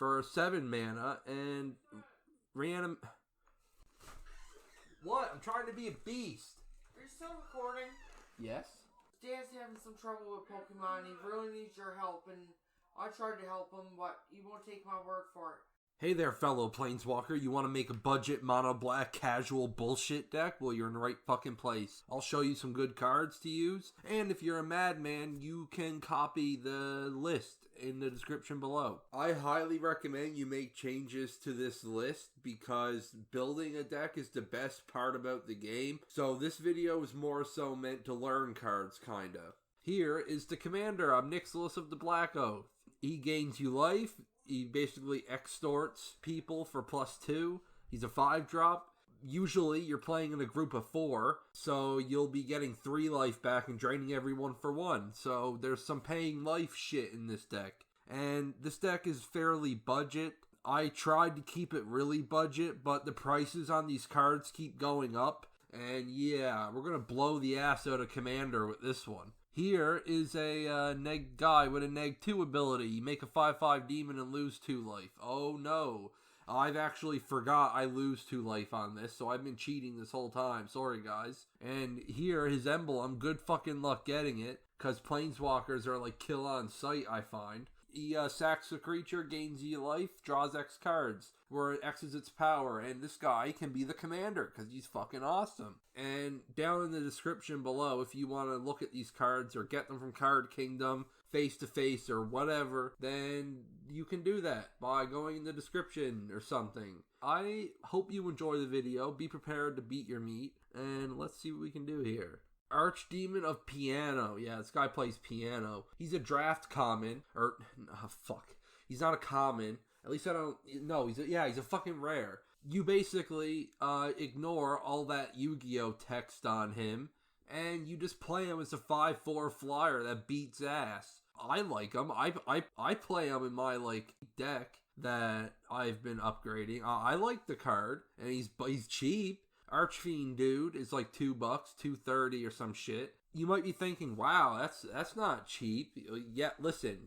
for 7 mana and What? I'm trying to be a beast. Are you still recording? Yes. Dan's having some trouble with Pokemon. He really needs your help, and I tried to help him, but you won't take my word for it. Hey there, fellow Planeswalker. You want to make a budget mono black casual bullshit deck? Well, you're in the right fucking place. I'll show you some good cards to use. And if you're a madman, you can copy the list in the description below. I highly recommend you make changes to this list because building a deck is the best part about the game. So this video is more so meant to learn cards, kinda. Here is the commander. I'm Nixilis of the Black Oath. He gains you life. He basically extorts people for +2. He's a 5-drop. Usually you're playing in a group of 4, so you'll be getting 3 life back and draining everyone for 1. So there's some paying life shit in this deck. And this deck is fairly budget. I tried to keep it really budget, but the prices on these cards keep going up. And yeah, we're going to blow the ass out of Commander with this one. Here is a neg guy with a neg-2 ability. You make a 5/5 demon and lose 2 life. Oh no. I've actually forgot I lose 2 life on this, so I've been cheating this whole time. Sorry, guys. And here, his emblem, good fucking luck getting it, because Planeswalkers are like kill on sight, I find. He sacks a creature, gains you life, draws X cards, where X is its power, and this guy can be the commander, because he's fucking awesome. And down in the description below, if you want to look at these cards, or get them from CardKingdom, FaceToFace, or whatever, then you can do that by going in the description or something. I hope you enjoy the video, be prepared to beat your meat, and let's see what we can do here. Archdemon of Piano. Yeah, this guy plays piano. He's a draft common. He's not a common. At least I don't... No, he's a fucking rare. You basically ignore all that Yu-Gi-Oh text on him, and you just play him as a 5/4 flyer that beats ass. I like him. I play him in my, deck that I've been upgrading. I like the card, and he's cheap. Archfiend dude is like $2, $2.30 or some shit. You might be thinking, wow, that's not cheap. Yeah, listen.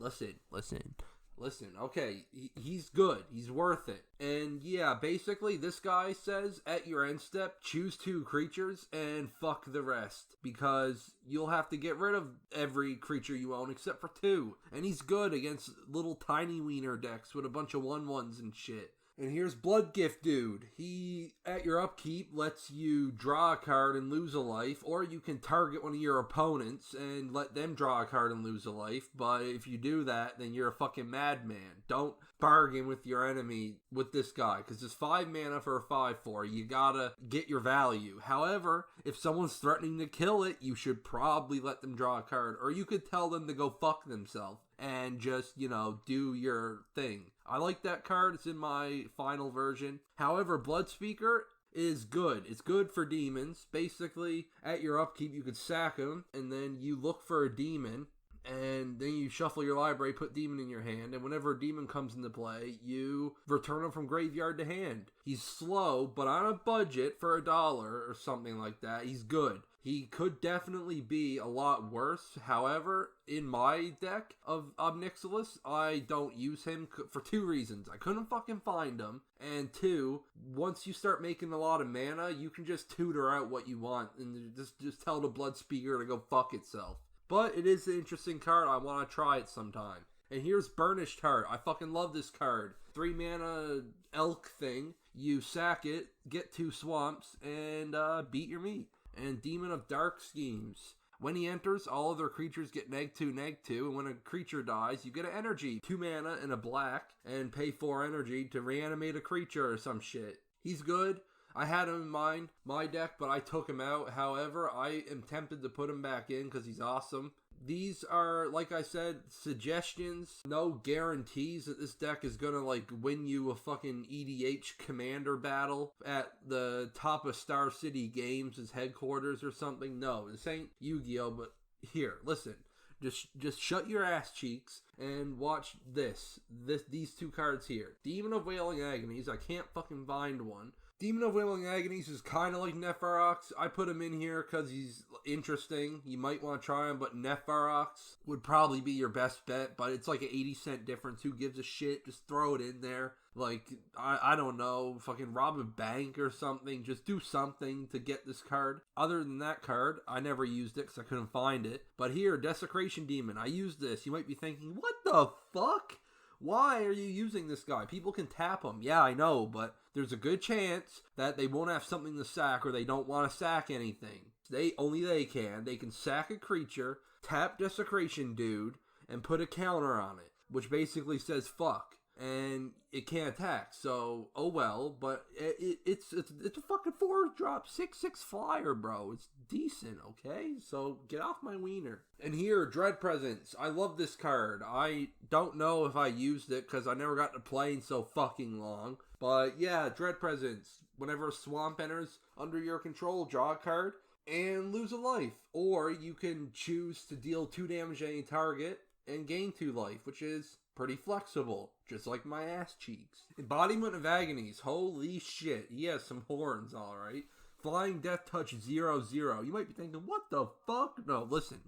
Okay, he's good. He's worth it. And yeah, basically this guy says at your end step, choose 2 creatures and fuck the rest. Because you'll have to get rid of every creature you own except for 2. And he's good against little tiny wiener decks with a bunch of 1/1s and shit. And here's Bloodgift Dude. He, at your upkeep, lets you draw a card and lose a life, or you can target one of your opponents and let them draw a card and lose a life, but if you do that, then you're a fucking madman. Don't bargain with your enemy with this guy, because it's 5 mana for a 5/4. You gotta get your value. However, if someone's threatening to kill it, you should probably let them draw a card, or you could tell them to go fuck themselves and just, do your thing. I like that card. It's in my final version. However, Bloodspeaker is good. It's good for demons. Basically, at your upkeep, you could sack him, and then you look for a demon, and then you shuffle your library, put demon in your hand, and whenever a demon comes into play, you return him from graveyard to hand. He's slow, but on a budget for $1 or something like that, he's good. He could definitely be a lot worse. However, in my deck of Nixilis, I don't use him for 2 reasons. I couldn't fucking find him. And 2, once you start making a lot of mana, you can just tutor out what you want and just tell the Bloodspeaker to go fuck itself. But it is an interesting card. I want to try it sometime. And here's Burnished Heart. I fucking love this card. 3 mana elk thing. You sack it, get 2 swamps, and beat your meat. And Demon of Dark Schemes. When he enters, all other creatures get -2/-2, and when a creature dies, you get an energy. 2 mana and a black, and pay 4 energy to reanimate a creature or some shit. He's good. I had him in my deck, but I took him out. However, I am tempted to put him back in because he's awesome. These are, like I said, suggestions. No guarantees that this deck is gonna, win you a fucking EDH commander battle at the top of Star City Games' headquarters or something. No, this ain't Yu-Gi-Oh! But here, listen. Just shut your ass cheeks and watch these 2 cards here. Demon of Wailing Agonies. I can't fucking find one. Demon of Wailing Agonies is kind of like Neferox. I put him in here because he's interesting. You might want to try him, but Neferox would probably be your best bet, but it's like an 80-cent difference. Who gives a shit? Just throw it in there. Like, I don't know, fucking rob a bank or something. Just do something to get this card. Other than that card, I never used it because I couldn't find it. But here, Desecration Demon, I used this. You might be thinking, what the fuck? Why are you using this guy? People can tap him. Yeah, I know, but there's a good chance that they won't have something to sack or they don't want to sack anything. Only they can. They can sack a creature, tap Desecration Dude, and put a counter on it, which basically says fuck. And it can't attack, so oh well. But it's a fucking 4-drop 6/6 flyer, bro. It's decent, okay? So get off my wiener. And here, Dread Presence. I love this card. I don't know if I used it because I never got to play in so fucking long. But yeah, Dread Presence. Whenever a swamp enters under your control, draw a card and lose a life. Or you can choose to deal 2 damage to any target and gain 2 life, which is pretty flexible, just like my ass cheeks. Embodiment of Agonies. Holy shit. He has some horns, alright. Flying Death Touch 0/0. You might be thinking, what the fuck? No, listen.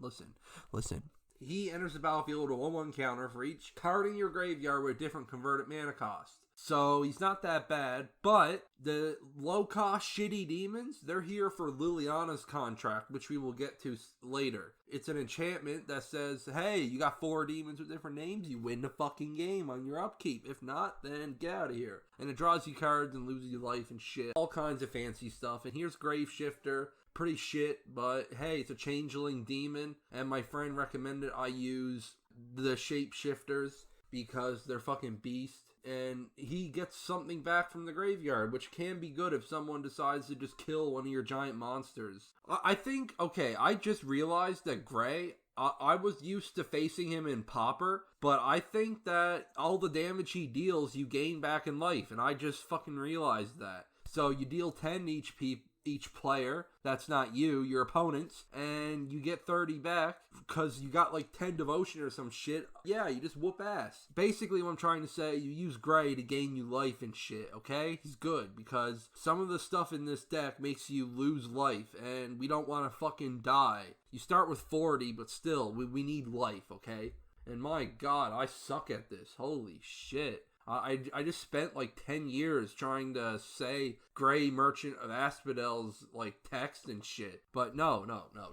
He enters the battlefield with a 1/1 counter for each card in your graveyard with a different converted mana cost. So he's not that bad, but the low-cost shitty demons, they're here for Liliana's contract, which we will get to later. It's an enchantment that says, hey, you got 4 demons with different names, you win the fucking game on your upkeep. If not, then get out of here. And it draws you cards and loses you life and shit. All kinds of fancy stuff. And here's Graveshifter. Pretty shit, but hey, it's a changeling demon. And my friend recommended I use the Shapeshifters because they're fucking beast. And he gets something back from the graveyard, which can be good if someone decides to just kill one of your giant monsters. I think, okay, I just realized that Gray, I was used to facing him in Pauper, but I think that all the damage he deals, you gain back in life, and I just fucking realized that. So you deal 10 each player, that's not you, your opponents, and you get 30 back because you got like 10 devotion or some shit. Yeah, you just whoop ass. Basically what I'm trying to say, you use Gray to gain you life and shit, okay? He's good because some of the stuff in this deck makes you lose life and we don't want to fucking die. You start with 40, but still, we need life, okay? And my god, I suck at this. Holy shit. I just spent like 10 years trying to say Gray Merchant of Asphodel's like text and shit. But no,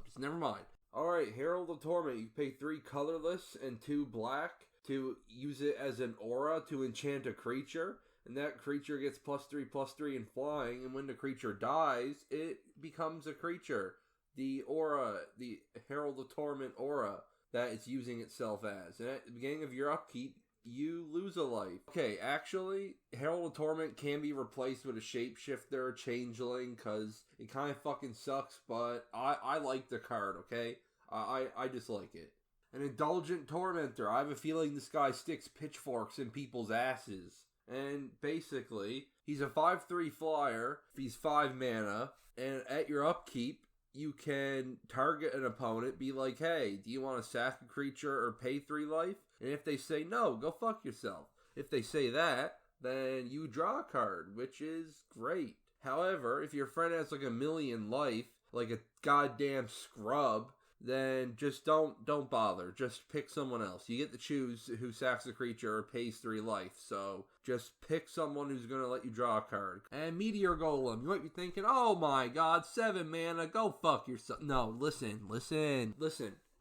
just never mind. Alright, Herald of Torment. You pay 3 colorless and 2 black to use it as an aura to enchant a creature. And that creature gets +3/+3 in flying. And when the creature dies, it becomes a creature. The aura, the Herald of Torment aura that it's using itself as. And at the beginning of your upkeep, you lose a life. Okay, actually, Herald of Torment can be replaced with a Shapeshifter, Changeling, because it kind of fucking sucks, but I like the card, okay? I just like it. An Indulgent Tormentor. I have a feeling this guy sticks pitchforks in people's asses. And basically, he's a 5/3 flyer, he's 5 mana, and at your upkeep, you can target an opponent, be like, hey, do you want to sack a creature or pay 3 life? And if they say no, go fuck yourself. If they say that, then you draw a card, which is great. However, if your friend has like 1,000,000 life, like a goddamn scrub, then just don't bother. Just pick someone else. You get to choose who sacks a creature or pays 3 life. So just pick someone who's going to let you draw a card. And Meteor Golem. You might be thinking, oh my god, 7 mana, go fuck yourself. No, listen.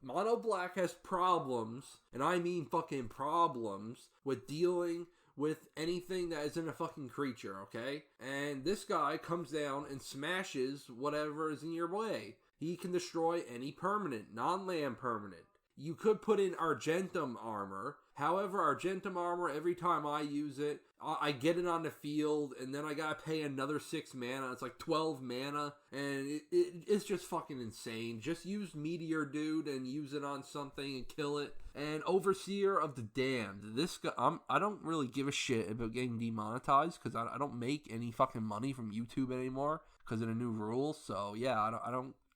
Mono Black has problems, and I mean fucking problems, with dealing with anything that isn't a fucking creature, okay? And this guy comes down and smashes whatever is in your way. He can destroy any permanent, non-land permanent. You could put in Argentum Armor. However, Argentum Armor, every time I use it, I get it on the field, and then I gotta pay another 6 mana. It's like 12 mana, and it's just fucking insane. Just use Meteor Dude and use it on something and kill it. And Overseer of the Damned. This guy, I don't really give a shit about getting demonetized, because I don't make any fucking money from YouTube anymore, because of the new rules. So, yeah,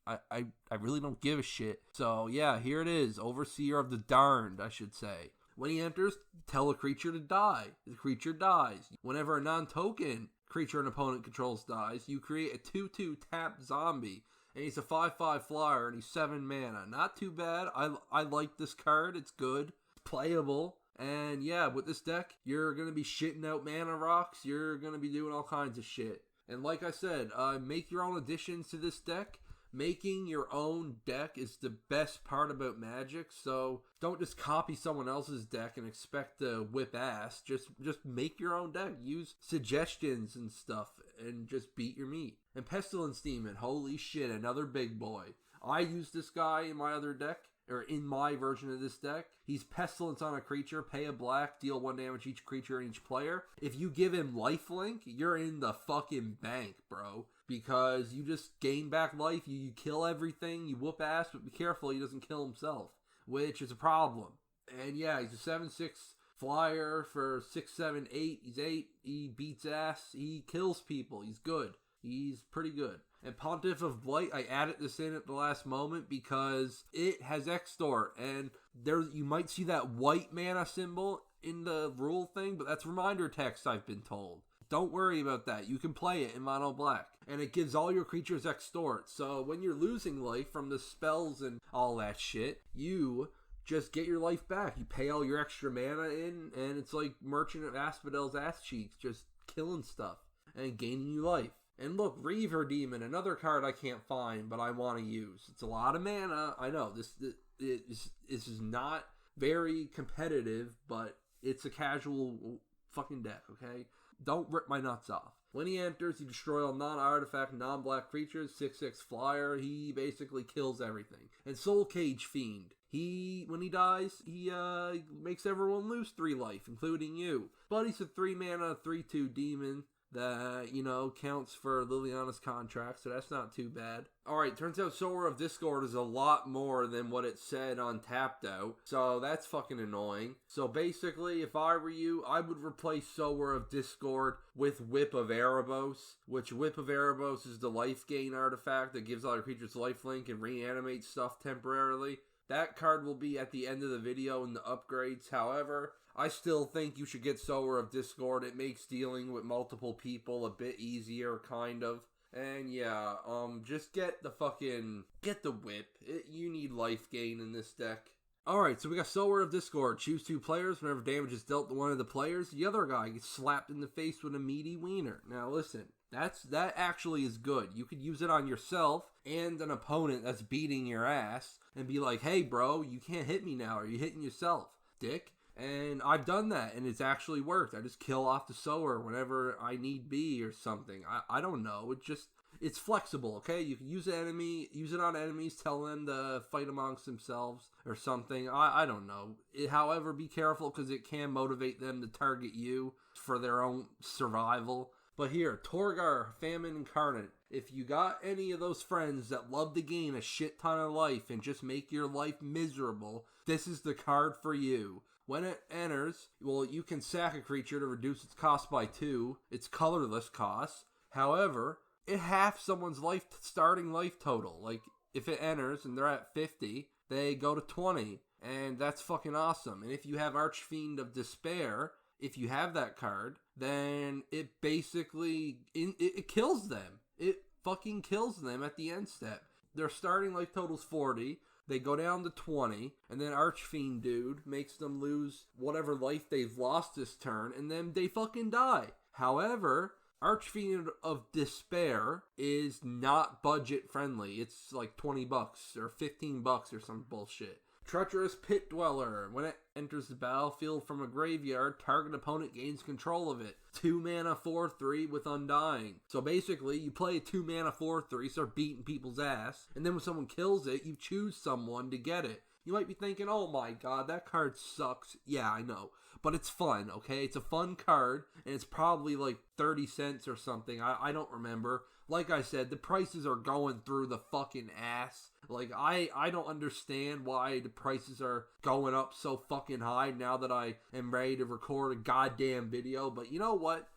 I really don't give a shit. So, yeah, here it is. Overseer of the Darned, I should say. When he enters, tell a creature to die. The creature dies. Whenever a non-token creature an opponent controls dies, you create a 2/2 tap zombie. And he's a 5/5 flyer, and he's 7 mana. Not too bad. I like this card. It's good. It's playable. And yeah, with this deck, you're going to be shitting out mana rocks. You're going to be doing all kinds of shit. And like I said, make your own additions to this deck. Making your own deck is the best part about Magic. So don't just copy someone else's deck and expect to whip ass. Just make your own deck. Use suggestions and stuff and just beat your meat. And Pestilence Demon, holy shit, another big boy. I use this guy in my other deck, or in my version of this deck. He's Pestilence on a creature, pay a black, deal 1 damage each creature and each player. If you give him lifelink, you're in the fucking bank, bro. Because you just gain back life, you kill everything, you whoop ass, but be careful he doesn't kill himself, which is a problem. And yeah, he's a 7/6 flyer for 6, 7, 8. He's 8, he beats ass, he kills people, he's good. He's pretty good. And Pontiff of Blight, I added this in at the last moment because it has Extort, and there you might see that white mana symbol in the rule thing, but that's reminder text, I've been told. Don't worry about that. You can play it in mono black. And it gives all your creatures Extort. So when you're losing life from the spells and all that shit, you just get your life back. You pay all your extra mana in, and it's like Merchant of Asphodel's ass cheeks, just killing stuff and gaining you life. And look, Reaver Demon, another card I can't find, but I want to use. It's a lot of mana. I know, this is not very competitive, but it's a casual fucking deck, okay? Don't rip my nuts off. When he enters, you destroy all non-artifact, non-black creatures, 6/6 flyer. He basically kills everything. And Soul Cage Fiend. When he dies, he makes everyone lose 3 life, including you. But he's a 3 mana, 3/2 demon that, counts for Liliana's contract, so that's not too bad. Alright, turns out Sower of Discord is a lot more than what it said on TappedOut, so that's fucking annoying. So basically, if I were you, I would replace Sower of Discord with Whip of Erebos, which Whip of Erebos is the life gain artifact that gives all your creatures lifelink and reanimates stuff temporarily. That card will be at the end of the video in the upgrades. However, I still think you should get Sower of Discord. It makes dealing with multiple people a bit easier, kind of. And yeah, just get the whip. You need life gain in this deck. Alright, so we got Sower of Discord. Choose 2 players. Whenever damage is dealt to one of the players, the other guy gets slapped in the face with a meaty wiener. Now listen, that actually is good. You could use it on yourself and an opponent that's beating your ass and be like, hey bro, you can't hit me now. Are you hitting yourself, dick? And I've done that, and it's actually worked. I just kill off the Sower whenever I need be or something. I don't know. It's flexible, okay? You can use it on enemies, tell them to fight amongst themselves or something. I don't know. However, be careful because it can motivate them to target you for their own survival. But here, Torgar, Famine Incarnate. If you got any of those friends that love to gain a shit ton of life and just make your life miserable, this is the card for you. When it enters, you can sack a creature to reduce its cost by 2. It's colorless cost. However, it halves someone's starting life total. Like, if it enters and they're at 50, they go to 20. And that's fucking awesome. And if you have Archfiend of Despair, if you have that card, then it basically, it kills them. It fucking kills them at the end step. Their starting life total's 40. They go down to 20, and then Archfiend dude makes them lose whatever life they've lost this turn, and then they fucking die. However, Archfiend of Despair is not budget friendly. It's like $20 or $15 or some bullshit. Treacherous Pit Dweller. When it enters the battlefield from a graveyard, target opponent gains control of it. 2 mana 4/3 with Undying. So basically, you play a 2 mana 4/3, start beating people's ass, and then when someone kills it, you choose someone to get it. You might be thinking, oh my god, that card sucks. Yeah, I know. But it's fun, okay? It's a fun card, and it's probably like 30 cents or something. I don't remember. Like I said, the prices are going through the fucking ass. Like, I don't understand why the prices are going up so fucking high now that I am ready to record a goddamn video. But you know what?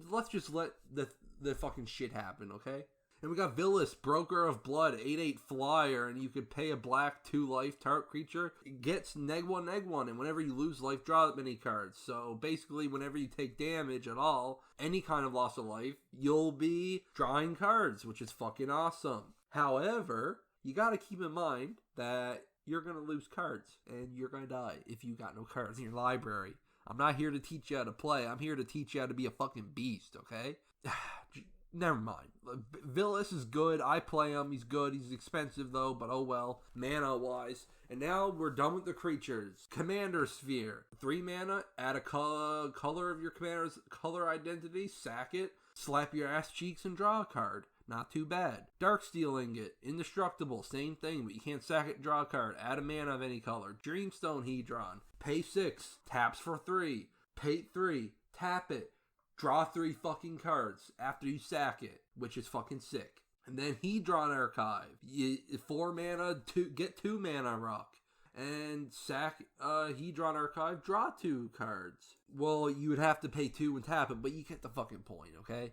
Let's just let the fucking shit happen, okay? And we got Villas, Broker of Blood, 8/8 flyer, and you could pay a black 2-life target creature. It gets neg1, and whenever you lose life, draw that many cards. So basically, whenever you take damage at all, any kind of loss of life, you'll be drawing cards, which is fucking awesome. However, you gotta keep in mind that you're gonna lose cards, and you're gonna die if you got no cards in your library. I'm not here to teach you how to play. I'm here to teach you how to be a fucking beast, okay? Never mind. Villas is good. I play him. He's good. He's expensive, though, but oh well. Mana-wise. And now we're done with the creatures. Commander Sphere. 3 mana. Add a color of your commander's color identity. Sack it. Slap your ass cheeks and draw a card. Not too bad. Darksteel Ingot. Indestructible. Same thing, but you can't sack it and draw a card. Add a mana of any color. Dreamstone Hedron. Pay 6. Taps for 3. Pay 3. Tap it. Draw 3 fucking cards after you sack it, which is fucking sick. And then Hedron Archive. 4 mana, get 2 mana rock. And sack Hedron Archive, draw 2 cards. Well, you would have to pay 2 and tap it, but you get the fucking point, okay?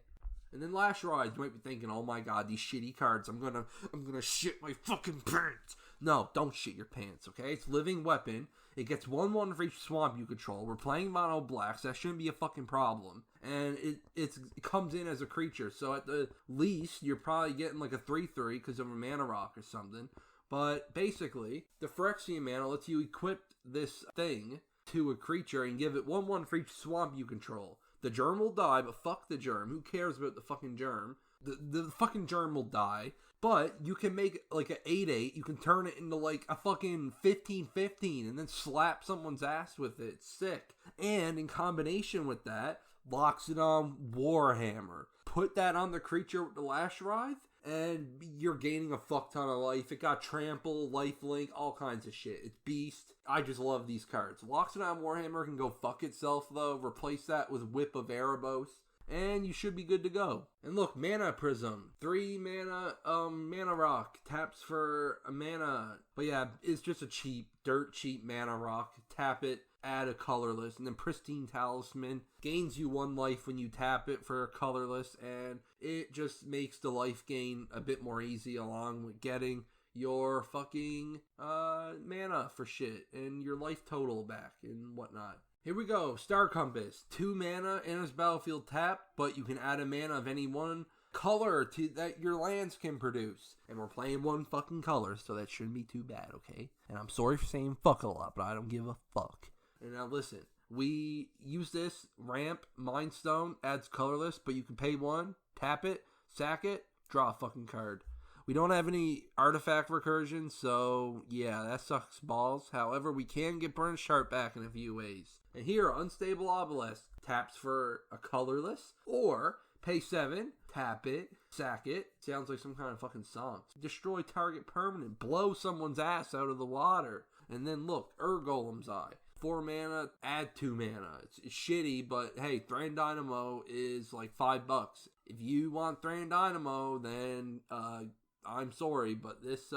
And then Lash Rise, you might be thinking, oh my god, these shitty cards, I'm gonna shit my fucking pants. No, don't shit your pants, okay? It's Living Weapon. It gets 1/1 for each swamp you control. We're playing mono blacks. That shouldn't be a fucking problem. And it comes in as a creature. So at the least, you're probably getting like a 3/3 because of a mana rock or something. But basically, the Phyrexian mana lets you equip this thing to a creature and give it 1/1 for each swamp you control. The germ will die, but fuck the germ. Who cares about the fucking germ? The fucking germ will die. But you can make like an 8/8. You can turn it into like a fucking 15/15 and then slap someone's ass with it. It's sick. And in combination with that, locks it on Warhammer. Put that on the creature with the Lash Writhe, and you're gaining a fuck ton of life. It got Trample, Lifelink, all kinds of shit. It's beast. I just love these cards. Locks it on Warhammer can go fuck itself though. Replace that with Whip of Erebos. And you should be good to go. And look, Mana Prism. 3 mana, mana rock. Taps for a mana. But yeah, it's just a dirt cheap mana rock. Tap it, add a colorless. And then Pristine Talisman. Gains you 1 life when you tap it for a colorless. And it just makes the life gain a bit more easy along with getting your fucking mana for shit. And your life total back and whatnot. Here we go, Star Compass, 2 mana, enters battlefield tap, but you can add a mana of any one color that your lands can produce. And we're playing 1 fucking color, so that shouldn't be too bad, okay? And I'm sorry for saying fuck a lot, but I don't give a fuck. And now listen, we use this, ramp, Mind Stone, adds colorless, but you can pay 1, tap it, sack it, draw a fucking card. We don't have any artifact recursion, so yeah, that sucks balls. However, we can get Burnished Heart back in a few ways. And here, Unstable Obelisk taps for a colorless, or pay 7, tap it, sack it. Sounds like some kind of fucking song. Destroy target permanent, blow someone's ass out of the water. And then look, Golem's Eye. 4 mana, add 2 mana. It's shitty, but hey, Thran Dynamo is like $5. If you want Thran Dynamo, then I'm sorry, but this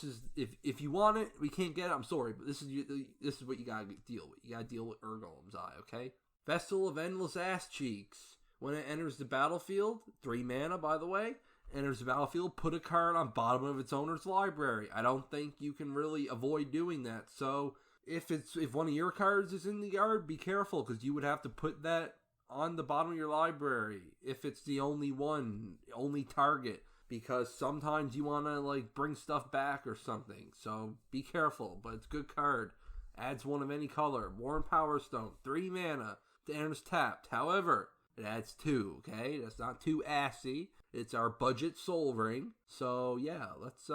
is if you want it, we can't get it. I'm sorry, but this is what you gotta deal with. You gotta deal with Golem's Eye, okay? Festival of Endless Ass Cheeks. When it enters the battlefield, 3 mana, by the way, enters the battlefield, put a card on bottom of its owner's library. I don't think you can really avoid doing that. So if one of your cards is in the yard, be careful, because you would have to put that on the bottom of your library if it's the only target. Because sometimes you want to like bring stuff back or something. So be careful, but it's a good card. Adds 1 of any color. Worn Power Stone, 3 mana. The enters tapped. However, it adds 2, okay? That's not too assy. It's our budget Soul Ring. So yeah, let's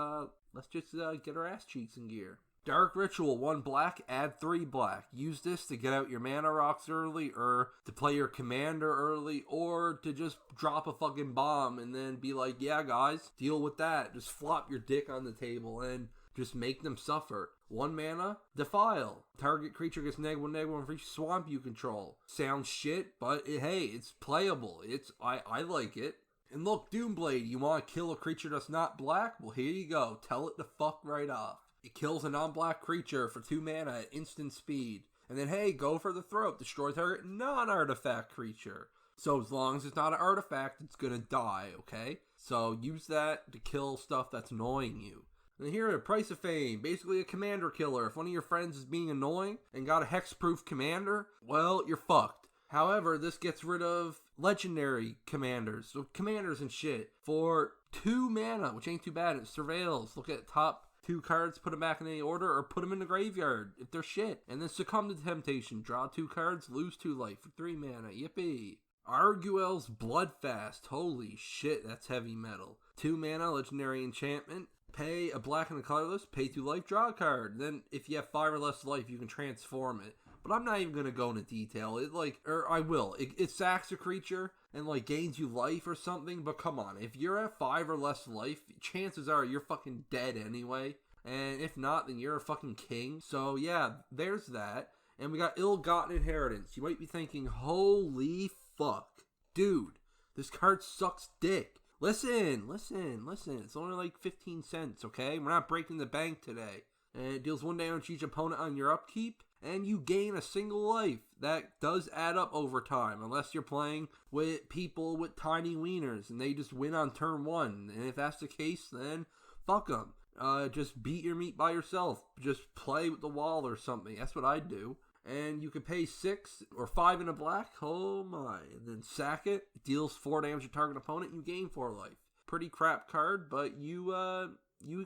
just get our ass cheeks in gear. Dark Ritual, 1 black, add 3 black. Use this to get out your mana rocks early, or to play your commander early, or to just drop a fucking bomb and then be like, yeah guys, deal with that. Just flop your dick on the table and just make them suffer. 1 mana, Defile. Target creature gets -1/-1 for each swamp you control. Sounds shit, but hey, it's playable. I like it. And look, Doomblade, you want to kill a creature that's not black? Well, here you go. Tell it to fuck right off. It kills a non-black creature for 2 mana at instant speed. And then, hey, go for the throat. Destroy target non-artifact creature. So as long as it's not an artifact, it's gonna die, okay? So use that to kill stuff that's annoying you. And here, Price of Fame, basically a commander killer. If one of your friends is being annoying and got a hexproof commander, well, you're fucked. However, this gets rid of legendary commanders, so commanders and shit, for 2 mana, which ain't too bad. It surveils. Look at top 2 cards, put them back in any order, or put them in the graveyard if they're shit. And then Succumb to Temptation. Draw 2 cards, lose 2 life for 3 mana. Yippee. Arguel's Bloodfast. Holy shit, that's heavy metal. 2 mana, legendary enchantment. Pay a black and a colorless, pay 2 life, draw a card. Then if you have 5 or less life, you can transform it. But I'm not even going to go into detail. I will. It sacks a creature and gains you life or something. But come on, if you're at 5 or less life, chances are you're fucking dead anyway. And if not, then you're a fucking king. So yeah, there's that. And we got Ill-Gotten Inheritance. You might be thinking, holy fuck. Dude, this card sucks dick. Listen. It's only 15 cents, okay? We're not breaking the bank today. And it deals 1 damage to each opponent on your upkeep. And you gain a single life. That does add up over time. Unless you're playing with people with tiny wieners. And they just win on turn 1. And if that's the case, then fuck them. Just beat your meat by yourself. Just play with the wall or something. That's what I'd do. And you can pay 6 or 5 in a black. Oh my. And then sack it. It deals 4 damage to target opponent. You gain 4 life. Pretty crap card, but you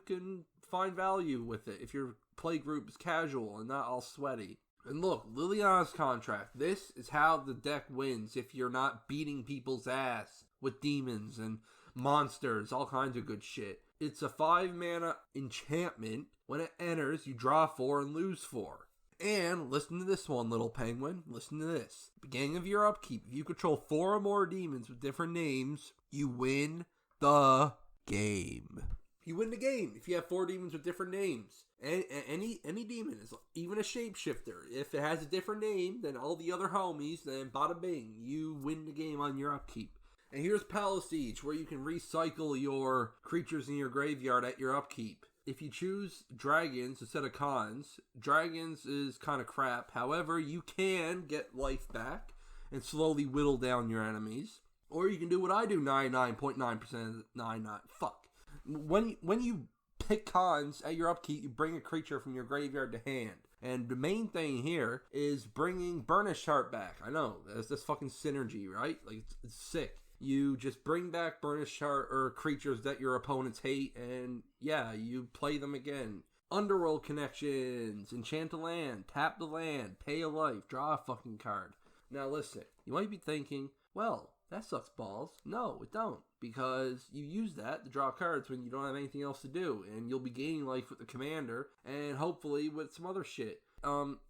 can find value with it if your play group is casual and not all sweaty. And look, Liliana's Contract. This is how the deck wins if you're not beating people's ass with demons and monsters, all kinds of good shit. It's a 5 mana enchantment. When it enters, you draw 4 and lose 4. And listen to this one, little penguin. Listen to this. Beginning of your upkeep, if you control 4 or more demons with different names, you win the game. You win the game if you have 4 demons with different names. Any demon is even a shapeshifter. If it has a different name than all the other homies, then bada bing, you win the game on your upkeep. And here's Palace Siege, where you can recycle your creatures in your graveyard at your upkeep. If you choose dragons instead of cons, dragons is kind of crap. However, you can get life back and slowly whittle down your enemies. Or you can do what I do 99.9% fuck. When you pick cons at your upkeep, you bring a creature from your graveyard to hand. And the main thing here is bringing Burnished Heart back. I know, that's this fucking synergy, right? It's sick. You just bring back Burnished Heart or creatures that your opponents hate, and yeah, you play them again. Underworld Connections, enchant a land, tap the land, pay a life, draw a fucking card. Now listen, you might be thinking, well, that sucks balls. No, it don't. Because you use that to draw cards when you don't have anything else to do. And you'll be gaining life with the commander. And hopefully with some other shit.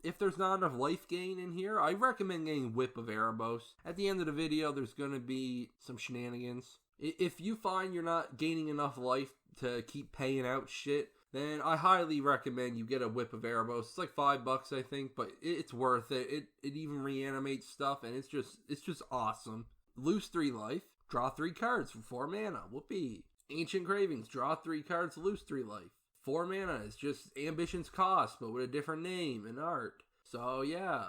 If there's not enough life gain in here, I recommend getting Whip of Erebos. At the end of the video, there's going to be some shenanigans. If you find you're not gaining enough life to keep paying out shit, then I highly recommend you get a Whip of Erebos. It's like $5, I think, but it's worth it. It even reanimates stuff, and it's just awesome. Lose 3 life, draw 3 cards for 4 mana. Whoopee. Ancient Cravings, draw 3 cards, lose 3 life. 4 mana is just Ambition's Cost, but with a different name and art. So yeah.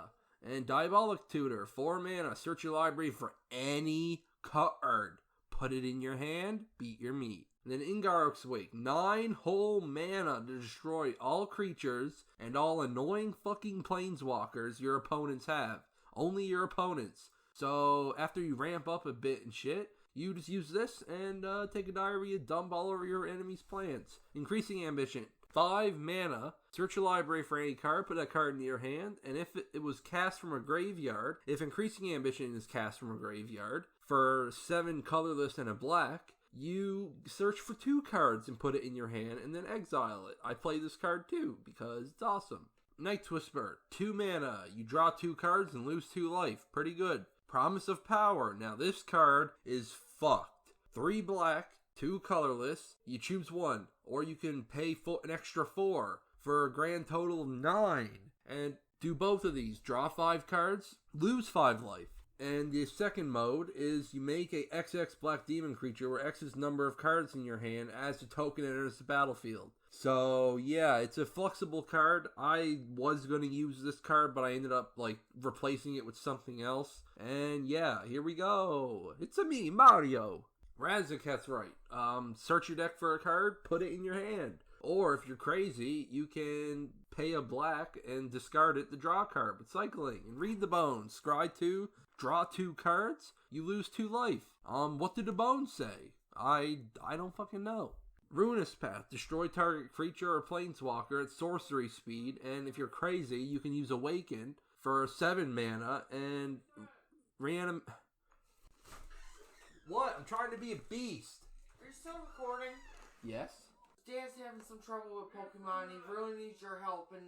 And Diabolic Tutor, 4 mana, search your library for any card. Put it in your hand, beat your meat. And then Ingarok's Wake, 9 whole mana to destroy all creatures and all annoying fucking planeswalkers your opponents have. Only your opponents. So after you ramp up a bit and shit, you just use this and take a diarrhea dump all over your enemy's plans. Increasing Ambition, 5 mana, search your library for any card, put that card in your hand, and if it was cast from a graveyard, if Increasing Ambition is cast from a graveyard, for 7 colorless and a black, you search for 2 cards and put it in your hand and then exile it. I play this card too because it's awesome. Night's Whisper, 2 mana, you draw 2 cards and lose 2 life. Pretty good. Promise of Power, now this card is fucked. 3 black, 2 colorless, you choose one, or you can pay an extra 4 for a grand total of 9. And do both of these, draw 5 cards, lose 5 life. And the second mode is you make a XX black demon creature where X's number of cards in your hand as the token enters the battlefield. So yeah, it's a flexible card. I was going to use this card, but I ended up like replacing it with something else. And yeah, here we go. It's a me, Mario. Razaketh's right. Search your deck for a card, put it in your hand. Or if you're crazy, you can pay a black and discard it to draw a card with cycling. And read the bones. Scry 2, draw 2 cards, you lose 2 life. What did the bones say? I don't fucking know. Ruinous Path. Destroy target creature or planeswalker at sorcery speed. And if you're crazy, you can use Awaken for 7 mana and reanimate. What? I'm trying to be a beast. Are you still recording? Yes. Dan's having some trouble with Pokemon. He really needs your help, and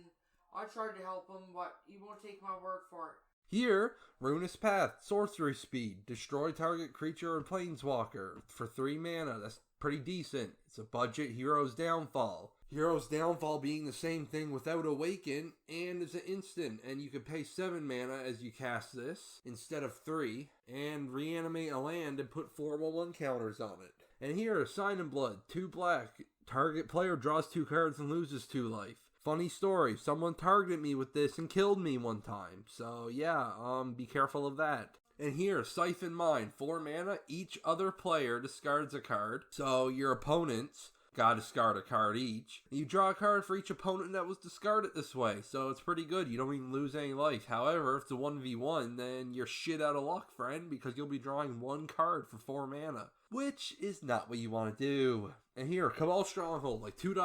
I tried to help him, but you won't take my word for it. Here, Ruinous Path, sorcery speed, destroy target creature or planeswalker for 3 mana. That's pretty decent. It's a budget Hero's Downfall. Hero's Downfall being the same thing without Awaken, and it's an instant, and you can pay 7 mana as you cast this instead of 3, and reanimate a land and put 4/1 counters on it. And here, Sign in Blood, 2 black. Target player draws 2 cards and loses 2 life. Funny story, someone targeted me with this and killed me one time. So yeah, be careful of that. And here, Siphon Mine, 4 mana, each other player discards a card. So your opponents gotta discard a card each. You draw a card for each opponent that was discarded this way. So it's pretty good, you don't even lose any life. However, if it's a 1v1, then you're shit out of luck, friend, because you'll be drawing 1 card for 4 mana. Which is not what you want to do. And here, Cabal Stronghold, like $2,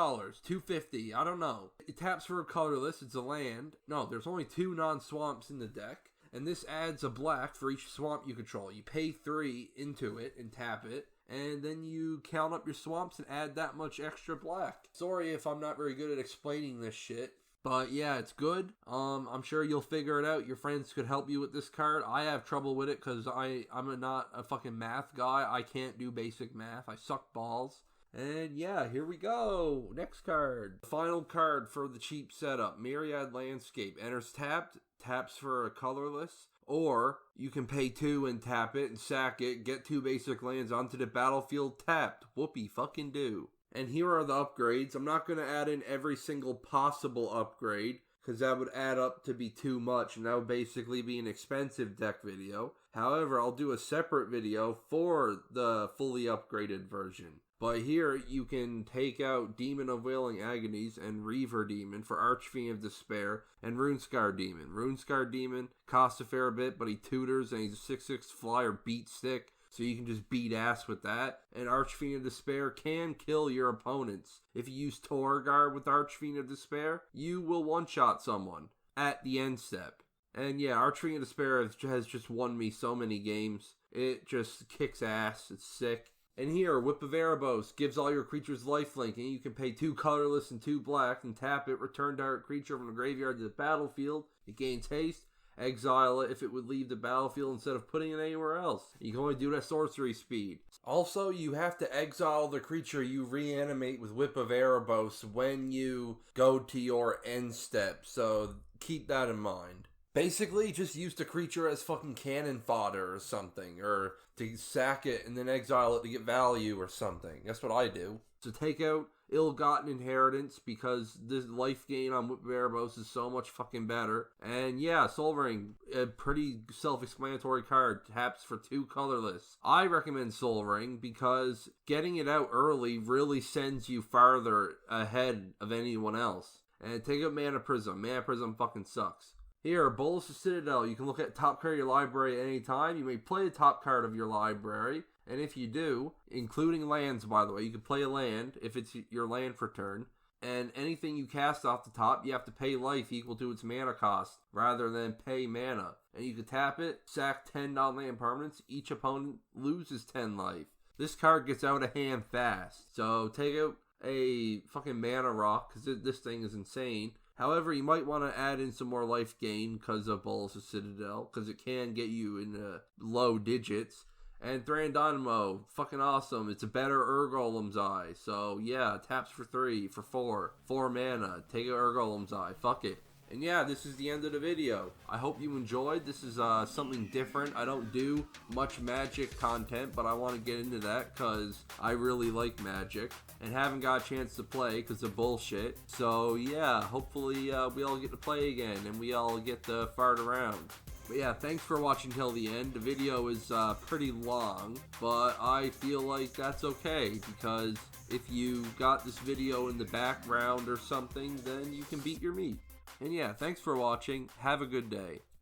$2.50, I don't know. It taps for a colorless, it's a land. No, there's only 2 non-swamps in the deck. And this adds a black for each swamp you control. You pay 3 into it and tap it. And then you count up your swamps and add that much extra black. Sorry if I'm not very good at explaining this shit. But yeah, it's good. I'm sure you'll figure it out. Your friends could help you with this card. I have trouble with it because I'm not a fucking math guy. I can't do basic math. I suck balls. And yeah, here we go. Next card. The final card for the cheap setup. Myriad Landscape. Enters tapped. Taps for a colorless. Or you can pay 2 and tap it and sack it. Get 2 basic lands onto the battlefield tapped. Whoopee fucking do. And here are the upgrades. I'm not going to add in every single possible upgrade, because that would add up to be too much, and that would basically be an expensive deck video. However, I'll do a separate video for the fully upgraded version. But here, you can take out Demon of Wailing Agonies and Reaver Demon for Archfiend of Despair and Runescar Demon. Runescar Demon costs a fair bit, but he tutors, and he's a 6/6 flyer beat stick. So you can just beat ass with that. And Archfiend of Despair can kill your opponents. If you use Torgar with Archfiend of Despair, you will one-shot someone at the end step. And yeah, Archfiend of Despair has just won me so many games. It just kicks ass. It's sick. And here, Whip of Erebos gives all your creatures lifelink, and you can pay 2 colorless and 2 black and tap it, return target creature from the graveyard to the battlefield. It gains haste. Exile it if it would leave the battlefield instead of putting it anywhere else. You can only do it at sorcery speed. Also, you have to exile the creature you reanimate with Whip of Erebos when you go to your end step, so keep that in mind. Basically, just use the creature as fucking cannon fodder or something, or to sack it and then exile it to get value or something. That's what I do. So take out Ill-Gotten Inheritance, because this life gain on Whip of Erebos is so much fucking better. And yeah, Soul Ring, a pretty self-explanatory card, taps for 2 colorless. I recommend Soul Ring because getting it out early really sends you farther ahead of anyone else. And take out Mana Prism. Mana Prism fucking sucks. Here, Bolus of Citadel. You can look at top card of your library at any time. You may play the top card of your library. And if you do, including lands, by the way, you can play a land if it's your land for turn. And anything you cast off the top, you have to pay life equal to its mana cost, rather than pay mana. And you can tap it, sack 10 non-land permanents, each opponent loses 10 life. This card gets out of hand fast. So take out a fucking mana rock, because this thing is insane. However, you might want to add in some more life gain because of Bolus of Citadel, because it can get you in low digits. And Thranduilmo, fucking awesome. It's a better Urgolem's Eye. So yeah, taps for 3, for 4 mana. Take a Urgolem's Eye. Fuck it. And yeah, this is the end of the video. I hope you enjoyed. This is something different. I don't do much Magic content, but I want to get into that because I really like Magic and haven't got a chance to play because of bullshit. So yeah, hopefully we all get to play again and we all get to fart around. But yeah, thanks for watching till the end. The video is pretty long, but I feel like that's okay because if you got this video in the background or something, then you can beat your meat. And yeah, thanks for watching. Have a good day.